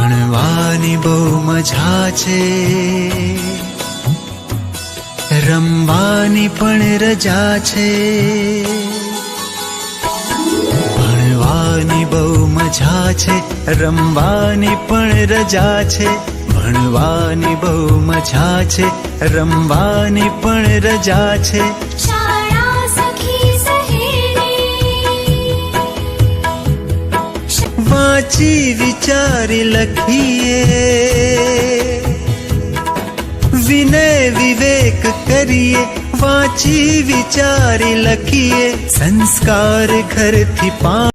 ભણવાની બહુ મજા છે, રમવાની પણ રજા છે. ભણવાની બહુ મજા છે, રમવાની પણ રજા છે. ભણવાની બહુ મજા છે, રમવાની પણ રજા છે. શાળા સખી સહેલી વાંચી વિચારી લખીએ, વિનય વિવેક કરીએ. વાંચી વિચારી લખીએ, સંસ્કાર ઘરથી